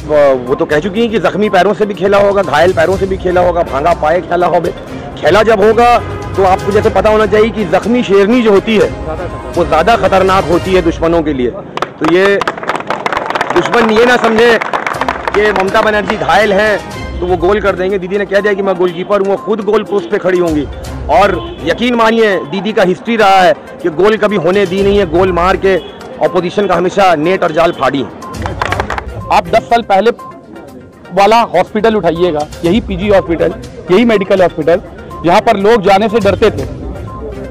वो तो कह चुकी हैं कि जख्मी पैरों से भी खेला होगा, घायल पैरों से भी खेला होगा, भांगा पाए खेला होगा। खेला जब होगा तो आपको जैसे पता होना चाहिए कि जख्मी शेरनी जो होती है वो ज़्यादा खतरनाक होती है दुश्मनों के लिए। तो ये दुश्मन ये ना समझे कि ममता बनर्जी घायल हैं तो वो गोल कर देंगे। दीदी ने कह दिया कि मैं गोलकीपर हूँ, वो खुद गोल पोस्ट पे खड़ी होंगी। और यकीन मानिए दीदी का हिस्ट्री रहा है कि गोल कभी होने दी नहीं है, गोल मार के ऑपोजिशन का हमेशा नेट और जाल फाड़ी है। आप 10 साल पहले वाला हॉस्पिटल उठाइएगा, यही पीजी हॉस्पिटल, यही मेडिकल हॉस्पिटल, जहाँ पर लोग जाने से डरते थे।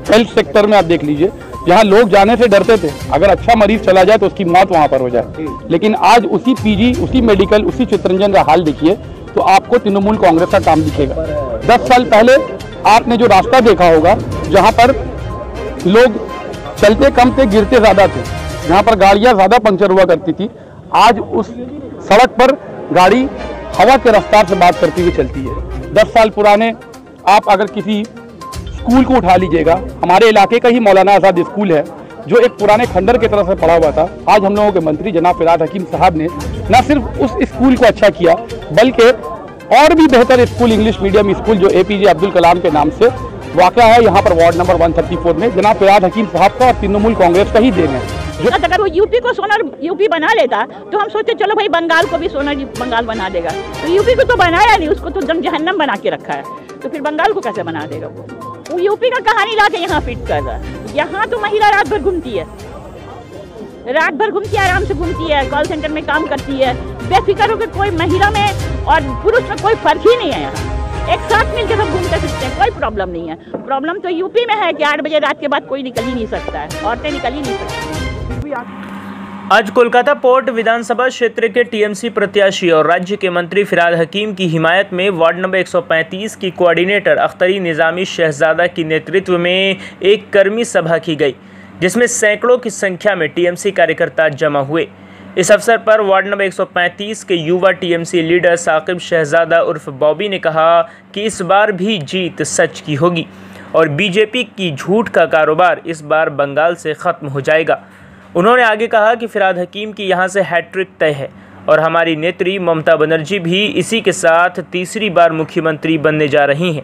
हेल्थ सेक्टर में आप देख लीजिए, जहाँ लोग जाने से डरते थे, अगर अच्छा मरीज चला जाए तो उसकी मौत वहाँ पर हो जाए। लेकिन आज उसी पीजी, उसी मेडिकल, उसी चित्तरंजन का हाल देखिए तो आपको तृणमूल कांग्रेस का काम दिखेगा। 10 साल पहले आपने जो रास्ता देखा होगा, जहाँ पर लोग चलते कम थे, गिरते ज़्यादा थे, जहाँ पर गाड़ियाँ ज़्यादा पंक्चर हुआ करती थी, आज उस सड़क पर गाड़ी हवा के रफ्तार से बात करती हुई चलती है। 10 साल पुराने आप अगर किसी स्कूल को उठा लीजिएगा, हमारे इलाके का ही मौलाना आज़ाद स्कूल है जो एक पुराने खंडर की तरह से पड़ा हुआ था। आज हम लोगों के मंत्री जनाब फिरहाद हकीम साहब ने न सिर्फ उस स्कूल को अच्छा किया बल्कि और भी बेहतर स्कूल, इंग्लिश मीडियम स्कूल जो APJ अब्दुल कलाम के नाम से वाक़ है यहाँ पर वार्ड नंबर 134 में, जनाब फिरहाद हकीम साहब का और तृणमूल कांग्रेस का ही देन है। अगर वो यूपी को सोनर यूपी बना लेता तो हम सोचते चलो भाई बंगाल को भी सोनर बंगाल बना देगा। तो यूपी को तो बनाया नहीं, उसको तो जहन्नम बना के रखा है, तो फिर बंगाल को कैसे बना देगा? वो यूपी का कहानी ला के यहाँ फिट कर रहा है। यहाँ तो महिला रात भर घूमती है, रात भर घूमती है, आराम से घूमती है, कॉल सेंटर में काम करती है, बेफिक्र होकर। कोई महिला में और पुरुष में कोई फर्क ही नहीं है। यहाँ एक साथ मिलकर सब घूमते फिरते हैं, कोई प्रॉब्लम नहीं है। प्रॉब्लम तो यूपी में है कि 8 बजे रात के बाद कोई निकल ही नहीं सकता है, औरतें निकल ही नहीं सकती। आज कोलकाता पोर्ट विधानसभा क्षेत्र के TMC प्रत्याशी और राज्य के मंत्री फिरहाद हकीम की हिमायत में वार्ड नंबर 135 की कोऑर्डिनेटर अख्तरी निज़ामी शहजादा की नेतृत्व में एक कर्मी सभा की गई, जिसमें सैकड़ों की संख्या में TMC कार्यकर्ता जमा हुए। इस अवसर पर वार्ड नंबर 135 के युवा TMC लीडर साकिब शहजादा उर्फ बॉबी ने कहा कि इस बार भी जीत सच की होगी और बीजेपी की झूठ का कारोबार इस बार बंगाल से ख़त्म हो जाएगा। उन्होंने आगे कहा कि फिरहाद हकीम की यहां से हैट्रिक तय है और हमारी नेत्री ममता बनर्जी भी इसी के साथ तीसरी बार मुख्यमंत्री बनने जा रही हैं।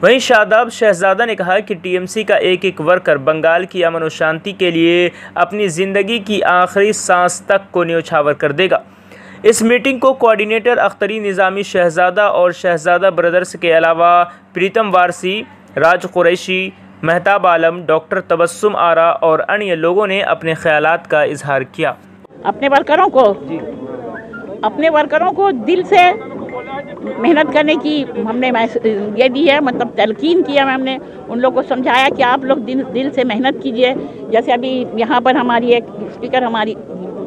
वहीं शादाब शहजादा ने कहा कि TMC का एक एक वर्कर बंगाल की अमन और शांति के लिए अपनी ज़िंदगी की आखिरी सांस तक को न्योछावर कर देगा। इस मीटिंग को कोऑर्डिनेटर अख्तरी निज़ामी शहजादा और शहजादा ब्रदर्स के अलावा प्रीतम वारसी, राज कुरैशी, मेहताब आलम, डॉक्टर तबस्सुम आरा और अन्य लोगों ने अपने ख्यालात का इजहार किया। अपने वर्करों को दिल से मेहनत करने की हमने ये दी है, मतलब तलकीन किया। हमने उन लोगों को समझाया कि आप लोग दिल से मेहनत कीजिए। जैसे अभी यहाँ पर हमारी एक स्पीकर हमारी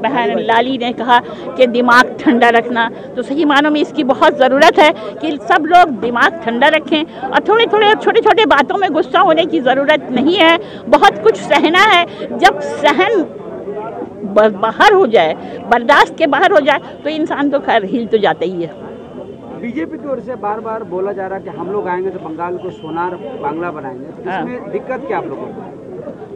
बहन लाली ने कहा कि दिमाग ठंडा रखना, तो सही मानों में इसकी बहुत ज़रूरत है कि सब लोग दिमाग ठंडा रखें और थोड़े छोटे छोटे बातों में गुस्सा होने की ज़रूरत नहीं है। बहुत कुछ सहना है। जब सहन बाहर हो जाए, बर्दाश्त के बाहर हो जाए, तो इंसान तो खैर हिल तो जाता ही है। बीजेपी की ओर से बार बार बोला जा रहा है कि हम लोग आएंगे तो बंगाल को सोनार बांग्ला बनाएंगे, तो इसमें दिक्कत क्या आप लोगों को?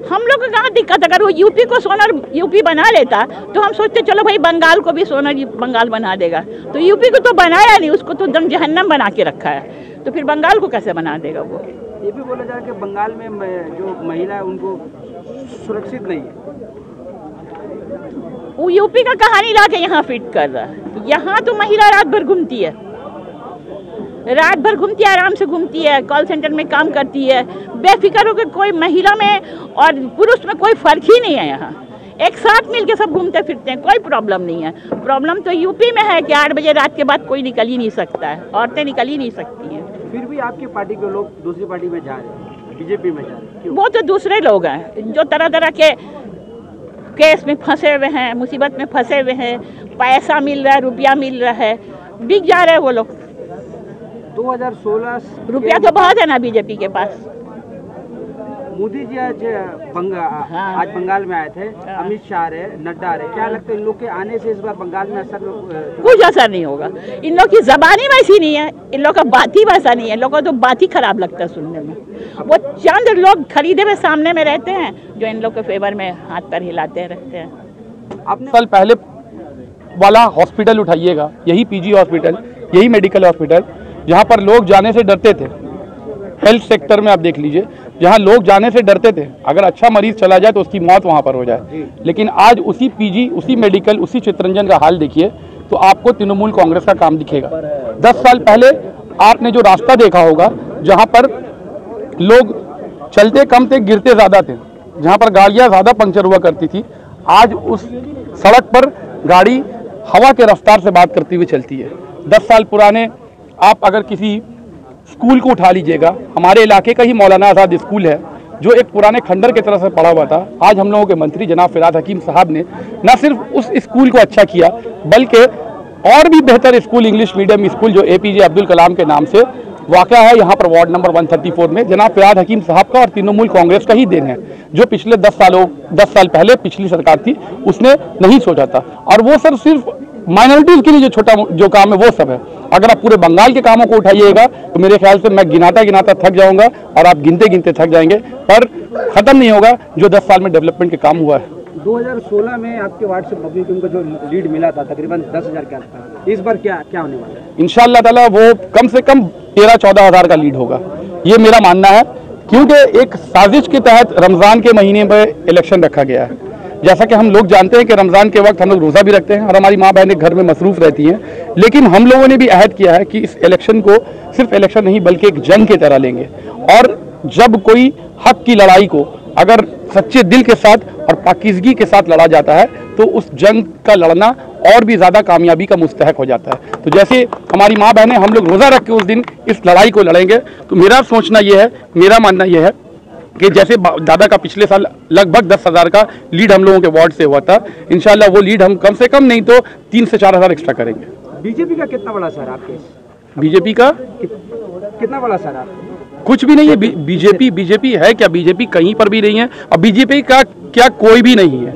हम लोग को कहाँ दिक्कत? अगर वो यूपी को सोनर यूपी बना लेता तो हम सोचते चलो भाई बंगाल को भी सोनर बंगाल बना देगा। तो यूपी को तो बनाया नहीं, उसको तो जहन्नम बना के रखा है, तो फिर बंगाल को कैसे बना देगा? वो ये भी बोला जा रहा है कि बंगाल में जो महिला है उनको सुरक्षित नहीं है। वो यूपी का कहानी ला के यहाँ फिट कर रहा है। यहाँ तो महिला रात भर घूमती है, रात भर घूमती है, आराम से घूमती है, कॉल सेंटर में काम करती है, बेफिक्र होकर। कोई महिला में और पुरुष में कोई फर्क ही नहीं है। यहाँ एक साथ मिलके सब घूमते फिरते हैं, कोई प्रॉब्लम नहीं है। प्रॉब्लम तो यूपी में है कि 8 बजे रात के बाद कोई निकल ही नहीं सकता है, औरतें निकल ही नहीं सकती हैं। फिर भी आपकी पार्टी के लोग दूसरी पार्टी में जा रहे हैं, बीजेपी में जा रहे हैं। वो तो दूसरे लोग हैं जो तरह तरह के केस में फंसे हुए हैं, मुसीबत में फंसे हुए हैं, पैसा मिल रहा है, रुपया मिल रहा है, बिक जा रहे हैं वो लोग। 2016 रुपया तो बहुत है ना बीजेपी के पास। मोदी जी आज बंगाल में आए थे, अमित शाह रहे, नड्डा रहे, क्या लगता है इन लोग के आने से इस बार बंगाल में असर? कुछ असर नहीं होगा। इन लोग की जबानी वैसी नहीं है, इन लोग का बात ही वैसा नहीं है। लोगों को तो बात ही खराब लगता है सुनने में। वो चंद लोग खरीदे हुए सामने में रहते हैं जो इन लोग के फेवर में हाथ पैर हिलाते रहते हैं। अपने साल पहले वाला हॉस्पिटल उठाइएगा, यही पीजी हॉस्पिटल, यही मेडिकल हॉस्पिटल, जहाँ पर लोग जाने से डरते थे। हेल्थ सेक्टर में आप देख लीजिए, जहाँ लोग जाने से डरते थे, अगर अच्छा मरीज चला जाए तो उसकी मौत वहाँ पर हो जाए। लेकिन आज उसी पीजी, उसी मेडिकल, उसी चित्तरंजन का हाल देखिए तो आपको तृणमूल कांग्रेस का काम दिखेगा। 10 साल पहले आपने जो रास्ता देखा होगा, जहाँ पर लोग चलते कम थे, गिरते ज़्यादा थे, जहाँ पर गाड़ियाँ ज़्यादा पंक्चर हुआ करती थी, आज उस सड़क पर गाड़ी हवा के रफ्तार से बात करती हुई चलती है। 10 साल पुराने आप अगर किसी स्कूल को उठा लीजिएगा, हमारे इलाके का ही मौलाना आज़ाद स्कूल है जो एक पुराने खंडर की तरह से पड़ा हुआ था। आज हम लोगों के मंत्री जनाब फिरहाद हकीम साहब ने न सिर्फ उस स्कूल को अच्छा किया, बल्कि और भी बेहतर स्कूल, इंग्लिश मीडियम स्कूल जो APJ अब्दुल कलाम के नाम से वाक़या है यहाँ पर वार्ड नंबर 134 में, जनाब फिरहाद हकीम साहब का और तृणमूल कांग्रेस का ही देन है, जो पिछले 10 साल पहले पिछली सरकार थी उसने नहीं सोचा था। और वो सर सिर्फ माइनॉरिटीज़ के लिए जो काम है वो सब है। अगर आप पूरे बंगाल के कामों को उठाइएगा तो मेरे ख्याल से मैं गिनाता थक जाऊंगा और आप गिनते थक जाएंगे, पर ख़त्म नहीं होगा जो 10 साल में डेवलपमेंट के काम हुआ है। 2016 में आपके वार्ड से बबली टीम को जो लीड मिला था तकरीबन 10,000 के आसपास, इस बार क्या होने वाला है? इंशाअल्लाह ताला वो कम से कम 13-14 हज़ार का लीड होगा, ये मेरा मानना है, क्योंकि एक साजिश के तहत रमज़ान के महीने में इलेक्शन रखा गया है। जैसा कि हम लोग जानते हैं कि रमज़ान के वक्त हम लोग रोज़ा भी रखते हैं और हमारी माँ बहनें घर में मसरूफ़ रहती हैं, लेकिन हम लोगों ने भी अहद किया है कि इस इलेक्शन को सिर्फ इलेक्शन नहीं बल्कि एक जंग की तरह लेंगे। और जब कोई हक की लड़ाई को अगर सच्चे दिल के साथ और पाकीज़गी के साथ लड़ा जाता है तो उस जंग का लड़ना और भी ज़्यादा कामयाबी का मुस्तहक हो जाता है। तो जैसे हमारी माँ बहनें, हम लोग रोज़ा रख के उस दिन इस लड़ाई को लड़ेंगे। तो मेरा सोचना ये है, मेरा मानना ये है कि जैसे दादा का पिछले साल लगभग 10,000 का लीड हम लोगों के वार्ड से हुआ था, इंशाल्लाह वो लीड हम कम से कम नहीं तो 3 से 4 हज़ार एक्स्ट्रा करेंगे। बीजेपी का कितना बड़ा सर आपके? बीजेपी का कितना बड़ा सर आप? कुछ भी नहीं है। बीजेपी है क्या? बीजेपी कहीं पर भी नहीं है और बीजेपी का क्या कोई भी नहीं है।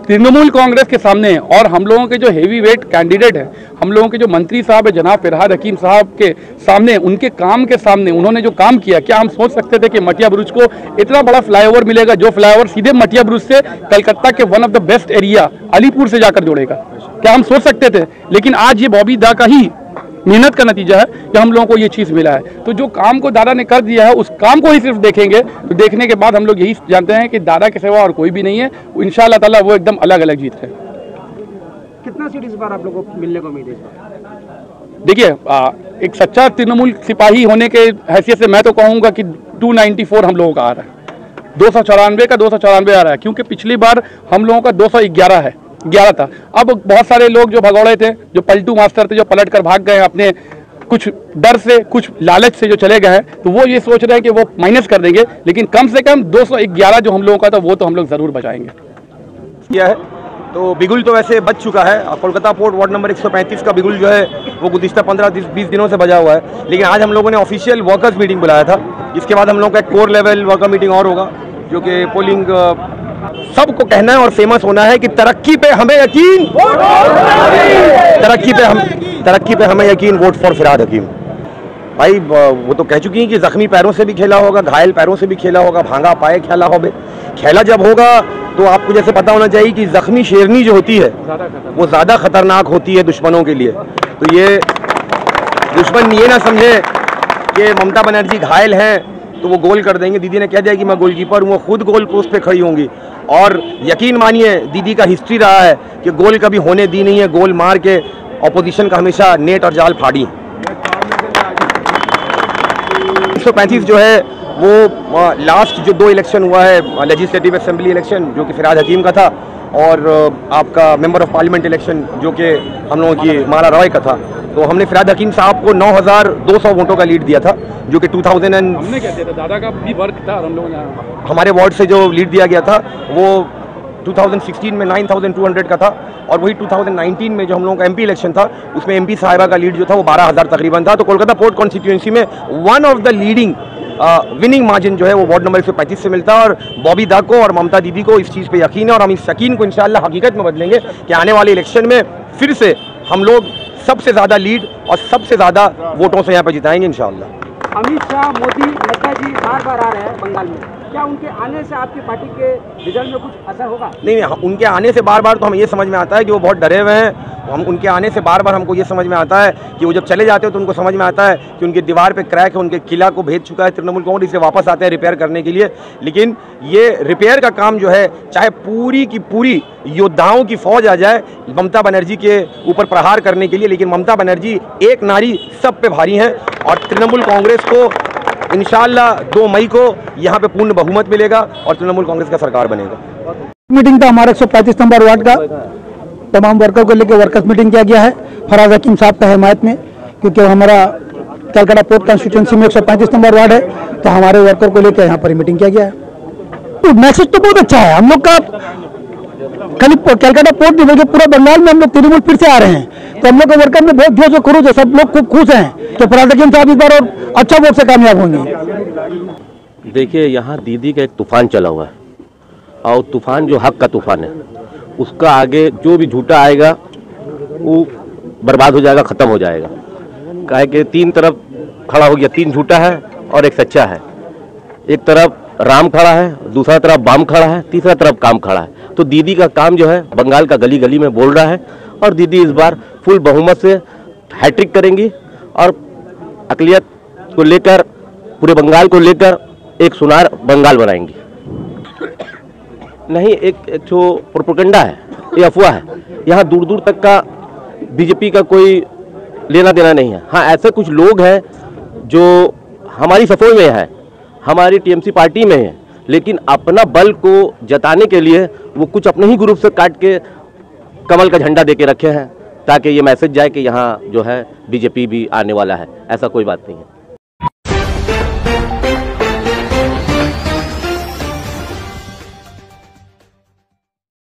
तृणमूल कांग्रेस के सामने और हम लोगों के जो हेवी वेट कैंडिडेट हैं, हम लोगों के जो मंत्री साहब है जनाब फिरहाद हकीम साहब के सामने, उनके काम के सामने, उन्होंने जो काम किया, क्या हम सोच सकते थे कि मटिया बुरुज को इतना बड़ा फ्लाईओवर मिलेगा, जो फ्लाईओवर सीधे मटिया बुरुज से कलकत्ता के one of the best area Alipur से जाकर जोड़ेगा? क्या हम सोच सकते थे? लेकिन आज ये बॉबी दा का ही मेहनत का नतीजा है कि हम लोगों को ये चीज़ मिला है। तो जो काम को दादा ने कर दिया है उस काम को ही सिर्फ देखेंगे, तो देखने के बाद हम लोग यही जानते हैं कि दादा के सिवा और कोई भी नहीं है। इंशाअल्लाह ताला वो एकदम अलग अलग जीत है। कितना सीट इस बार आप लोगों को मिलने को उम्मीद है? देखिए, एक सच्चा तृणमूल सिपाही होने के हैसियत से मैं तो कहूँगा कि 294 हम लोगों का आ रहा है, 294 का 294 आ रहा है, क्योंकि पिछली बार हम लोगों का 211 था। अब बहुत सारे लोग जो भगौड़े थे, जो पलटू मास्टर थे, जो पलट कर भाग गए अपने कुछ डर से, कुछ लालच से जो चले गए हैं, तो वो ये सोच रहे हैं कि वो माइनस कर देंगे, लेकिन कम से कम 211 जो हम लोगों का था वो तो हम लोग ज़रूर बचाएंगे। किया है तो बिगुल तो वैसे बच चुका है। कोलकाता पोर्ट वार्ड नंबर 135 का बिगुल जो है वो गुज़िश्ता 15-20 दिनों से बजा हुआ है, लेकिन आज हम लोगों ने ऑफिशियल वर्कर्स मीटिंग बुलाया था, जिसके बाद हम लोगों का एक कोर लेवल वर्कर मीटिंग और होगा, जो कि पोलिंग सबको कहना है और फेमस होना है कि तरक्की पे हमें यकीन, तरक्की पे हमें यकीन, वोट फॉर फिरहाद हकीम। भाई वो तो कह चुकी हैं कि जख्मी पैरों से भी खेला होगा, घायल पैरों से भी खेला होगा, भांगा पाए खेला होगा। खेला जब होगा तो आपको जैसे पता होना चाहिए कि जख्मी शेरनी जो होती है वो ज़्यादा खतरनाक होती है दुश्मनों के लिए। तो ये दुश्मन ये ना समझे कि ममता बनर्जी घायल हैं तो वो गोल कर देंगे। दीदी ने कह दिया कि मैं गोलकीपर हूँ, वो खुद गोल पोस्ट पे खड़ी होंगी। और यकीन मानिए दीदी का हिस्ट्री रहा है कि गोल कभी होने दी नहीं है, गोल मार के ऑपोजिशन का हमेशा नेट और जाल फाड़ी। 135 जो है वो लास्ट जो 2 इलेक्शन हुआ है, लेजिस्लेटिव असेंबली इलेक्शन जो कि फिरहाद हकीम का था, और आपका मेंबर ऑफ पार्लियामेंट इलेक्शन जो कि हम लोगों की माला रॉय का था। तो हमने फिरहाद हकीम साहब को 9,200 वोटों का लीड दिया था, जो कि 2000 हमने क्या दिया था, दादा का भी वर्क था, हम लोगों ने हमारे वार्ड से जो लीड दिया गया था वो 2016 में 9,200 का था, और वही 2019 में जो हम लोगों का MP इलेक्शन था उसमें MP साहिबा का लीड जो था वो 12,000 तकरीबन था। तो कोलकाता पोर्ट कॉन्स्टिट्यूंसी में one of the leading winning margin जो है वो वार्ड नंबर 135 से मिलता है। और बॉबी दा को और ममता दीदी को इस चीज़ पे यकीन है, और हम इस यकीन को इंशाअल्लाह हकीकत में बदलेंगे कि आने वाले इलेक्शन में फिर से हम लोग सबसे ज़्यादा लीड और सबसे ज़्यादा वोटों से यहाँ पर जिताएंगे इंशाअल्लाह। अमित शाह, मोदी, नड्डा जी बार बार आ रहे हैं बंगाल में, क्या उनके आने से आपकी पार्टी के रिजल्ट में कुछ असर होगा? नहीं, उनके आने से बार बार तो हमें ये समझ में आता है कि वो बहुत डरे हुए हैं। हम उनके आने से बार बार हमको ये समझ में आता है कि वो जब चले जाते हैं तो उनको समझ में आता है कि उनकी दीवार पे क्रैक है, उनके किला को भेज चुका है तृणमूल कांग्रेस, इसे वापस आते हैं रिपेयर करने के लिए। लेकिन ये रिपेयर का काम जो है, चाहे पूरी की पूरी योद्धाओं की फौज आ जाए ममता बनर्जी के ऊपर प्रहार करने के लिए, लेकिन ममता बनर्जी एक नारी सब पे भारी हैं और तृणमूल कांग्रेस को इंशाल्लाह 2 मई को यहाँ पे पूर्ण बहुमत मिलेगा और तृणमूल कांग्रेस का सरकार बनेगा। मीटिंग था हमारा 135 नंबर वार्ड का, तमाम वर्कर को लेकर वर्कर्स मीटिंग किया गया है फराज हकीम साहब का हिमायत में, क्योंकि हमारा कलकत्ता पोर्ट कॉन्स्टिट्यूंसी में 135 नंबर वार्ड है, तो हमारे वर्कर को लेकर यहाँ पर मीटिंग किया गया है। तो मैसेज तो बहुत अच्छा है हम लोग का, खाली कलकत्ता पोर्ट नहीं बल्कि पूरा बंगाल में हम लोग तृणमूल फिर से आ रहे हैं, तो हम लोग के वर्कर में बहुत जोश खरूज है, सब लोग खूब खुश हैं कि फराज हकीम साहब इस बार और अच्छा वोट से कामयाब होंगे। देखिए, यहाँ दीदी का एक तूफान चला हुआ है और तूफान जो हक का तूफान है, उसका आगे जो भी झूठा आएगा वो बर्बाद हो जाएगा, ख़त्म हो जाएगा। काहे कि 3 तरफ खड़ा हो गया, 3 झूठा है और एक सच्चा है। एक तरफ राम खड़ा है, दूसरा तरफ बाम खड़ा है, तीसरा तरफ काम खड़ा है। तो दीदी का काम जो है बंगाल का गली गली में बोल रहा है और दीदी इस बार फुल बहुमत से हैट्रिक करेंगी और अक़लियत को लेकर, पूरे बंगाल को लेकर एक सुनार बंगाल बनाएंगी। नहीं, एक जो प्रोपेगेंडा है, ये अफवाह है। यहाँ दूर दूर तक का बीजेपी का कोई लेना देना नहीं है। हाँ, ऐसे कुछ लोग हैं जो हमारी सपोर्ट में है, हमारी टीएमसी पार्टी में है, लेकिन अपना बल को जताने के लिए वो कुछ अपने ही ग्रुप से काट के कमल का झंडा दे के रखे हैं, ताकि ये मैसेज जाए कि यहाँ जो है बीजेपी भी आने वाला है। ऐसा कोई बात नहीं है।